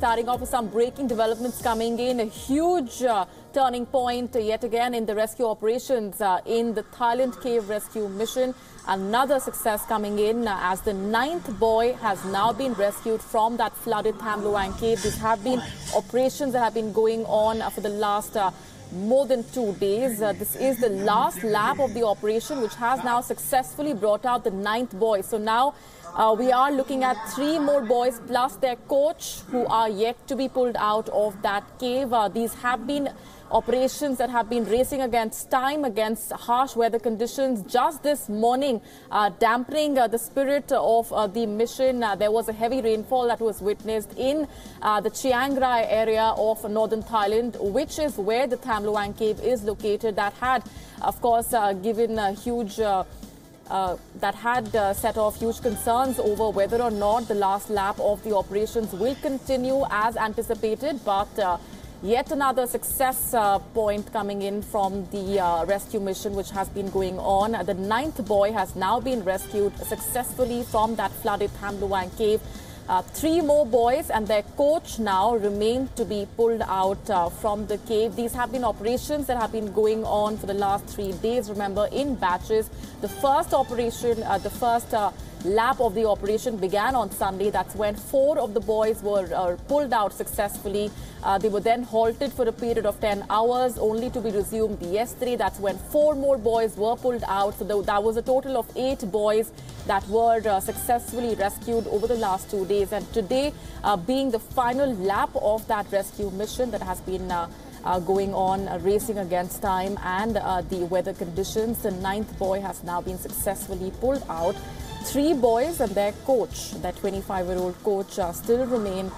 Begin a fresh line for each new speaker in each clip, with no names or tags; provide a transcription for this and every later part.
starting off with some breaking developments coming in. A huge turning point yet again in the rescue operations in the Thailand cave rescue mission. Another success coming in as the 9th boy has now been rescued from that flooded Tham Luang cave. These have been operations that have been going on for the last more than 2 days. This is the last lap of the operation, which has now successfully brought out the 9th boy. So now we are looking at 3 more boys plus their coach who are yet to be pulled out of that cave. These have been operations that have been racing against time, against harsh weather conditions. Just this morning, dampening the spirit of the mission. There was a heavy rainfall that was witnessed in the Chiang Rai area of northern Thailand, which is where the Tham Luang cave is located. That had, of course, given a huge set off huge concerns over whether or not the last lap of the operations will continue as anticipated. But yet another success point coming in from the rescue mission which has been going on. The 9th boy has now been rescued successfully from that flooded Tham Luang cave. 3 more boys and their coach now remain to be pulled out from the cave. These have been operations that have been going on for the last 3 days, remember, in batches. The first operation, the first lap of the operation began on Sunday. That's when 4 of the boys were pulled out successfully. They were then halted for a period of 10 hours, only to be resumed yesterday. That's when 4 more boys were pulled out. So that was a total of 8 boys that were successfully rescued over the last 2 days. And today being the final lap of that rescue mission that has been going on, racing against time and the weather conditions. The 9th boy has now been successfully pulled out. 3 boys and their coach, that 25-year-old coach, still remain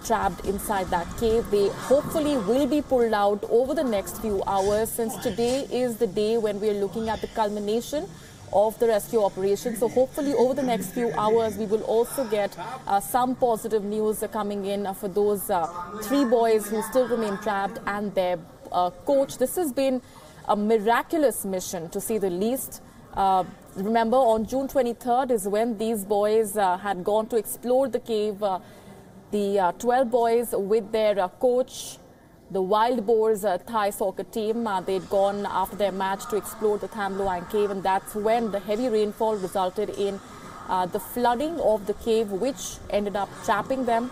trapped inside that cave. They hopefully will be pulled out over the next few hours, since today is the day when we are looking at the culmination of the rescue operation. So hopefully over the next few hours we will also get some positive news coming in for those 3 boys who still remain trapped and their coach. This has been a miraculous mission, to say the least. Remember, on June 23rd is when these boys had gone to explore the cave. The 12 boys with their coach, the Wild Boars Thai soccer team, they'd gone after their match to explore the Tham Luang cave, and that's when the heavy rainfall resulted in the flooding of the cave, which ended up trapping them.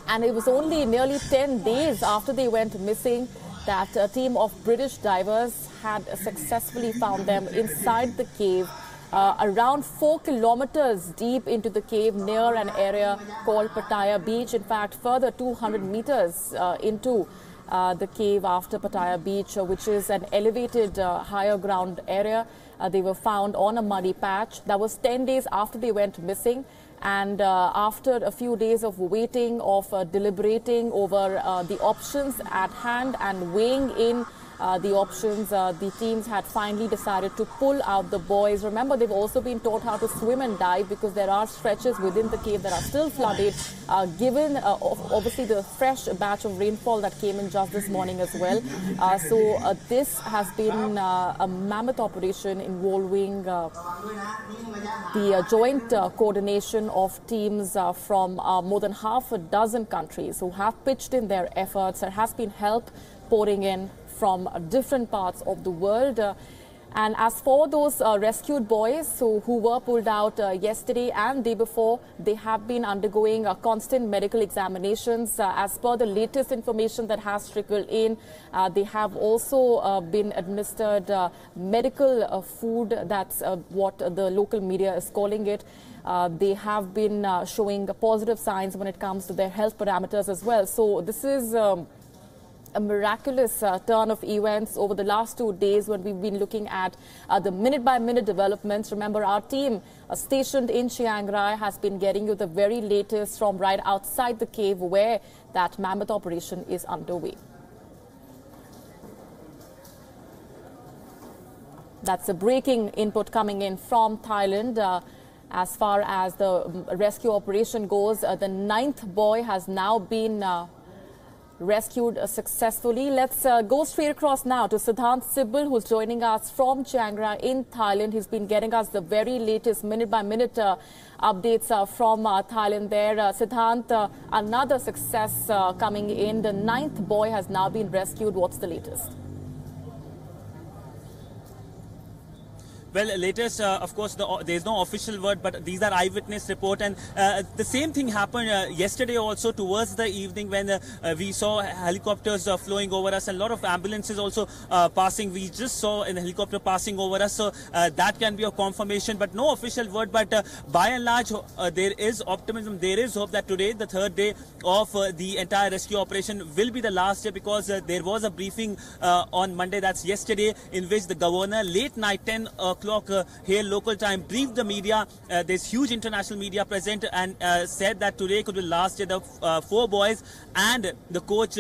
And it was only nearly 10 days after they went missing that a team of British divers had successfully found them inside the cave, around 4 kilometers deep into the cave near an area called Pattaya Beach. In fact, further 200 meters into the cave after Pattaya Beach, which is an elevated higher ground area. They were found on a muddy patch. That was 10 days after they went missing. And after a few days of waiting, of deliberating over the options at hand and weighing in the options, the teams had finally decided to pull out the boys. Remember, they've also been taught how to swim and dive, because there are stretches within the cave that are still flooded, given obviously the fresh batch of rainfall that came in just this morning as well. So this has been a mammoth operation involving the joint coordination of teams from more than half a dozen countries who have pitched in their efforts. There has been help pouring in from different parts of the world. And as for those rescued boys who were pulled out yesterday and day before, they have been undergoing constant medical examinations. As per the latest information that has trickled in, they have also been administered medical food. That's what the local media is calling it. They have been showing positive signs when it comes to their health parameters as well. So this is a miraculous turn of events over the last 2 days when we've been looking at the minute-by-minute developments. Remember, our team stationed in Chiang Rai has been getting you the very latest from right outside the cave where that mammoth operation is underway. That's a breaking input coming in from Thailand. As far as the rescue operation goes, the 9th boy has now been rescued successfully. Let's go straight across now to Siddhant Sibal, who's joining us from Chiang Rai in Thailand. He's been getting us the very latest minute-by-minute updates from Thailand there. Siddhant, another success coming in. The 9th boy has now been rescued. What's the latest?
Well, latest, of course, there is no official word, but these are eyewitness report. And the same thing happened yesterday also towards the evening when we saw helicopters flowing over us and a lot of ambulances also passing. We just saw a helicopter passing over us. So that can be a confirmation, but no official word. But by and large, there is optimism. There is hope that today, the 3rd day of the entire rescue operation, will be the last day, because there was a briefing on Monday, that's yesterday, in which the governor, late night, 10 o'clock here local time, briefed the media. There's huge international media present, and said that today could be the last day. The 4 boys and the coach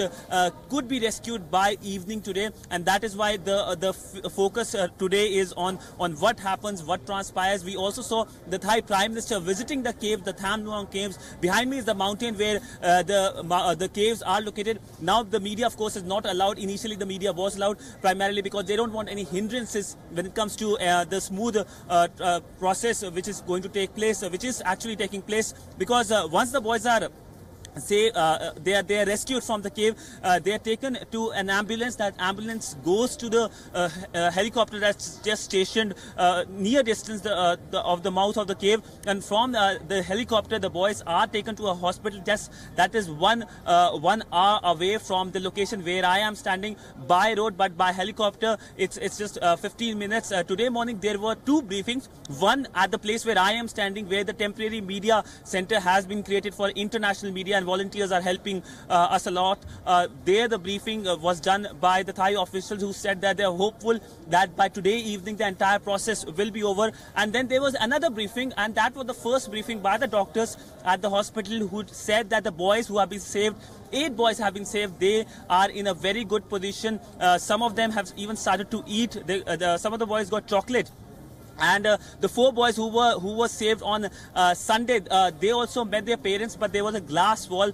could be rescued by evening today, and that is why the focus today is on what happens, what transpires. We also saw the Thai Prime Minister visiting the cave, the Tham Luang caves. Behind me is the mountain where the caves are located. Now the media, of course, is not allowed. Initially the media was allowed, primarily because they don't want any hindrances when it comes to the smooth process which is going to take place, which is actually taking place, because once the boys are they are rescued from the cave, they are taken to an ambulance. That ambulance goes to the helicopter that's just stationed near distance of the mouth of the cave, and from the helicopter the boys are taken to a hospital just that is 1 hour away from the location where I am standing by road, but by helicopter it's just 15 minutes. Today morning there were 2 briefings, one at the place where I am standing, where the temporary media center has been created for international media, and volunteers are helping us a lot. There the briefing was done by the Thai officials, who said that they are hopeful that by today evening the entire process will be over. And then there was another briefing, and that was the first briefing by the doctors at the hospital, who said that the boys who have been saved, 8 boys have been saved. They are in a very good position. Some of them have even started to eat. Some of the boys got chocolate. And the 4 boys who were saved on Sunday, they also met their parents, but there was a glass wall.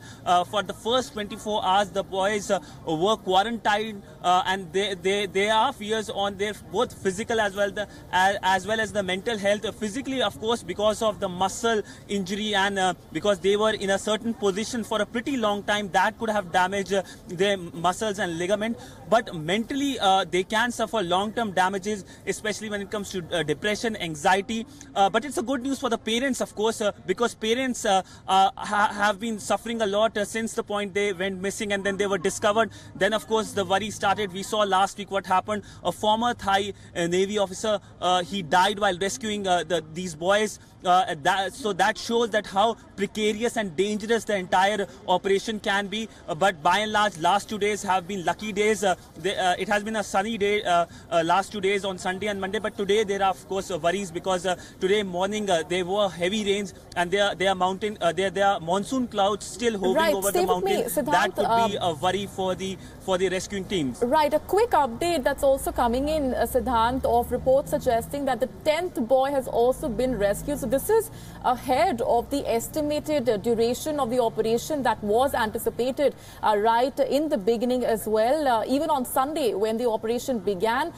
For the first 24 hours, the boys were quarantined, and there are fears on their both physical as well as the mental health. Physically, of course, because of the muscle injury, and because they were in a certain position for a pretty long time, that could have damaged their muscles and ligament. But mentally, they can suffer long-term damages, especially when it comes to depression, anxiety. But it's a good news for the parents, of course, because parents have been suffering a lot since the point they went missing and then they were discovered. Then, of course, the worry started. We saw last week what happened. A former Thai Navy officer, he died while rescuing these boys. So that shows that how precarious and dangerous the entire operation can be. But by and large, last 2 days have been lucky days. It has been a sunny day last 2 days on Sunday and Monday. But today there are, of course, worries, because today morning there were heavy rains, and there are monsoon clouds still hovering over the mountain. Siddhant, that could be a worry for the rescuing teams.
Right. A quick update that's also coming in, Siddhant, of reports suggesting that the 10th boy has also been rescued. So this is ahead of the estimated duration of the operation that was anticipated right in the beginning as well. Even on Sunday, when the operation began,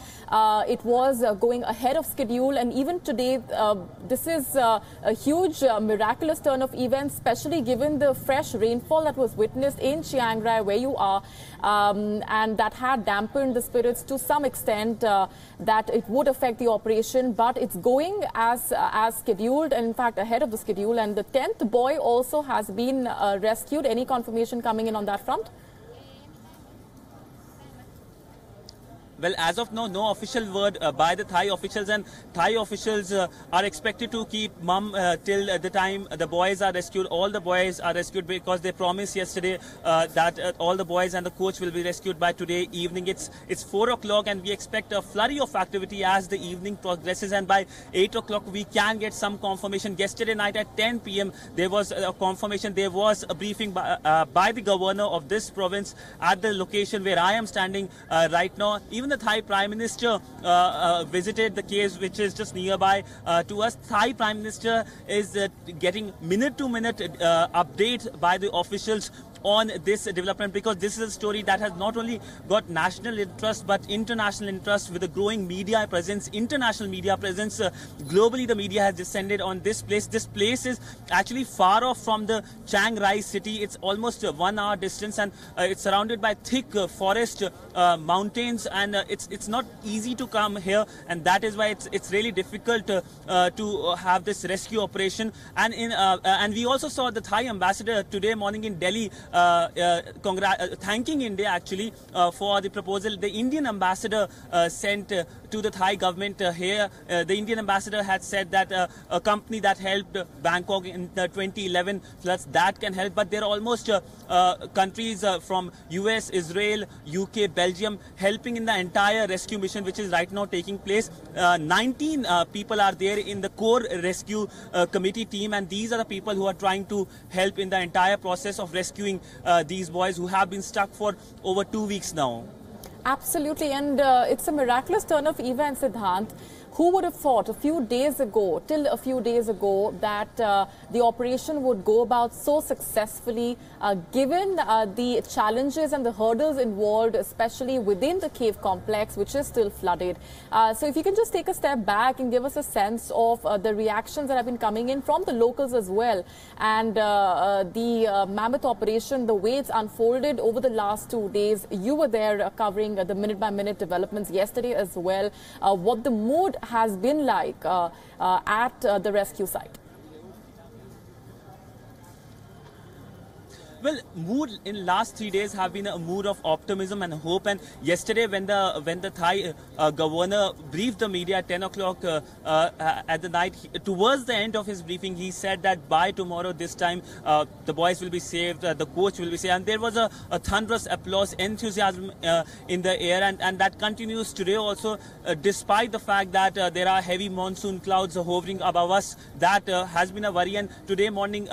it was going ahead of schedule. And even today, this is a huge miraculous turn of events, especially given the fresh rainfall that was witnessed in Chiang Rai, where you are, and that had dampened the spirits to some extent, that it would affect the operation. But it's going as scheduled, and in fact ahead of the schedule. And the 10th boy also has been rescued. Any confirmation coming in on that front?
Well, as of now, no official word by the Thai officials, and Thai officials are expected to keep mum till the time the boys are rescued. All the boys are rescued, because they promised yesterday that all the boys and the coach will be rescued by today evening. It's 4 o'clock, and we expect a flurry of activity as the evening progresses, and by 8 o'clock we can get some confirmation. Yesterday night at 10 p.m. there was a confirmation. There was a briefing by the governor of this province at the location where I am standing right now. Even the Thai Prime Minister visited the caves, which is just nearby to us. Thai Prime Minister is getting minute-to-minute updates by the officials on this development, because this is a story that has not only got national interest but international interest with a growing media presence, international media presence. Globally, the media has descended on this place. This place is actually far off from the Chiang Rai city. It's almost a 1 hour distance, and it's surrounded by thick forest, mountains, and it's not easy to come here, and that is why it's really difficult to have this rescue operation. And we also saw the Thai ambassador today morning in Delhi thanking India actually for the proposal. The Indian ambassador sent to the Thai government here. The Indian ambassador had said that a company that helped Bangkok in the 2011 floods, that can help, but there are almost countries from US, Israel, UK, Belgium helping in the entire rescue mission which is right now taking place. 19 people are there in the core rescue committee team, and these are the people who are trying to help in the entire process of rescuing these boys who have been stuck for over 2 weeks now.
Absolutely, and it's a miraculous turn of events, Siddhant. Who would have thought till a few days ago, that the operation would go about so successfully, given the challenges and the hurdles involved, especially within the cave complex, which is still flooded. So if you can just take a step back and give us a sense of the reactions that have been coming in from the locals as well, and the mammoth operation, the way it's unfolded over the last 2 days. You were there covering the minute-by-minute developments yesterday as well. What the mood has been like at the rescue site?
Well, mood in last 3 days have been a mood of optimism and hope. And yesterday, when the Thai governor briefed the media at 10 o'clock at the night, towards the end of his briefing, he said that by tomorrow this time the boys will be saved, the coach will be saved, and there was a thunderous applause, enthusiasm in the air, and that continues today also, despite the fact that there are heavy monsoon clouds hovering above us. That has been a worry, and today morning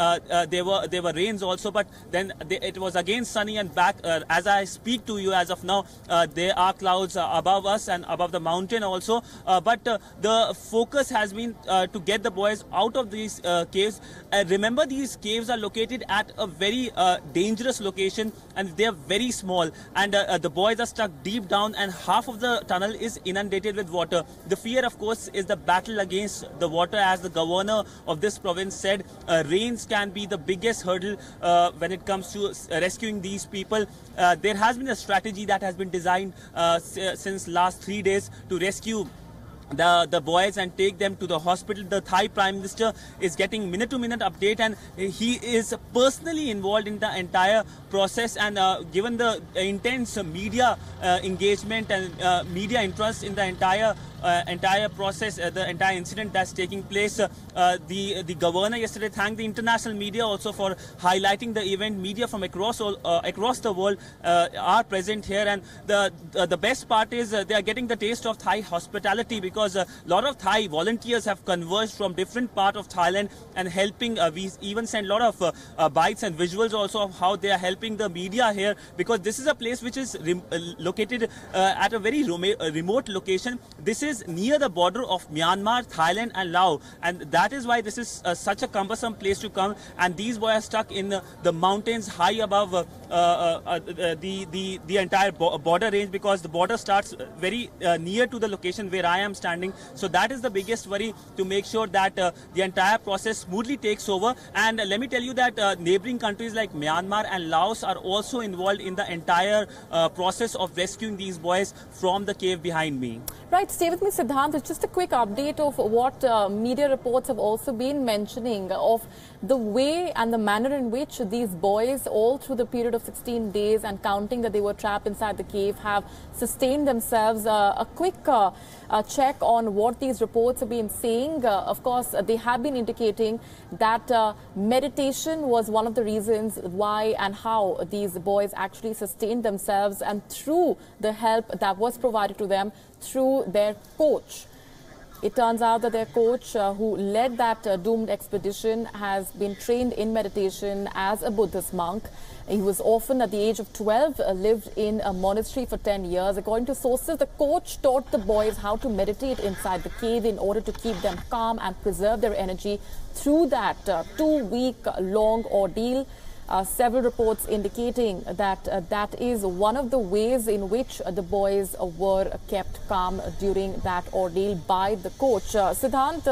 there were rains also, but then it was again sunny, and back as I speak to you as of now, there are clouds above us and above the mountain also. But the focus has been to get the boys out of these caves. Remember, these caves are located at a very dangerous location, and they are very small, and the boys are stuck deep down, and half of the tunnel is inundated with water. The fear, of course, is the battle against the water. As the governor of this province said, rains can be the biggest hurdle when it comes to rescuing these people. There has been a strategy that has been designed since last 3 days to rescue the boys and take them to the hospital. The Thai Prime Minister is getting minute-to-minute update, and he is personally involved in the entire process. And given the intense media engagement and media interest in the entire process, the entire incident that's taking place, the governor yesterday thanked the international media also for highlighting the event. Media from across the world are present here, and the best part is they are getting the taste of Thai hospitality, because a lot of Thai volunteers have converged from different parts of Thailand and helping. We even send a lot of bites and visuals also of how they are helping the media here, because this is a place which is located at a very remote location. This is near the border of Myanmar, Thailand and Laos, and that is why this is such a cumbersome place to come. And these boys are stuck in the mountains high above the entire border range, because the border starts very near to the location where I am standing. So that is the biggest worry, to make sure that the entire process smoothly takes over. And let me tell you that neighboring countries like Myanmar and Laos are also involved in the entire process of rescuing these boys from the cave behind me.
Right, stay with me, Siddhant. It's just a quick update of what media reports have also been mentioning of the way and the manner in which these boys, all through the period of 16 days and counting that they were trapped inside the cave, have sustained themselves. A quick check on what these reports have been saying. Of course, they have been indicating that meditation was one of the reasons why and how these boys actually sustained themselves, and through the help that was provided to them through their coach. It turns out that their coach, who led that doomed expedition, has been trained in meditation as a Buddhist monk. He was orphaned at the age of 12, lived in a monastery for 10 years. According to sources, the coach taught the boys how to meditate inside the cave in order to keep them calm and preserve their energy through that 2-week long ordeal. several reports indicating that that is one of the ways in which the boys were kept calm during that ordeal by the coach. Siddhant,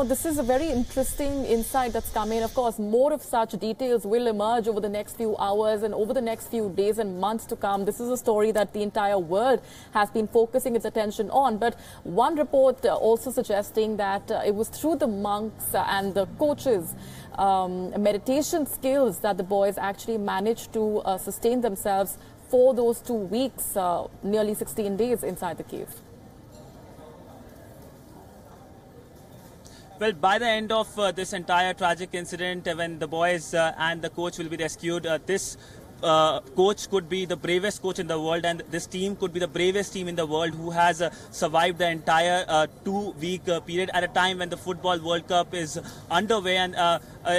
this is a very interesting insight that's come in. Of course, more of such details will emerge over the next few hours and over the next few days and months to come. This is a story that the entire world has been focusing its attention on. But one report also suggesting that it was through the monks and the coaches' meditation skills that the boys actually managed to sustain themselves for those 2 weeks, nearly 16 days inside the cave.
Well, by the end of this entire tragic incident, when the boys and the coach will be rescued, this coach could be the bravest coach in the world, and this team could be the bravest team in the world who has survived the entire 2-week period at a time when the Football World Cup is underway. And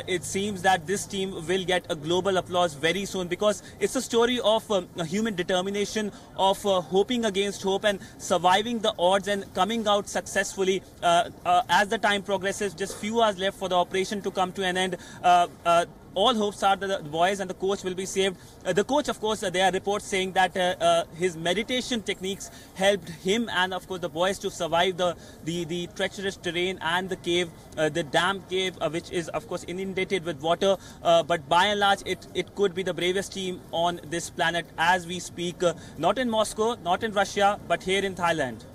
it seems that this team will get a global applause very soon, because it's a story of human determination, of hoping against hope and surviving the odds and coming out successfully. As the time progresses, just few hours left for the operation to come to an end. All hopes are that the boys and the coach will be saved. The coach, of course, there are reports saying that his meditation techniques helped him and, of course, the boys to survive the treacherous terrain and the cave, the damp cave, which is, of course, inundated with water. But by and large, it could be the bravest team on this planet as we speak, not in Moscow, not in Russia, but here in Thailand.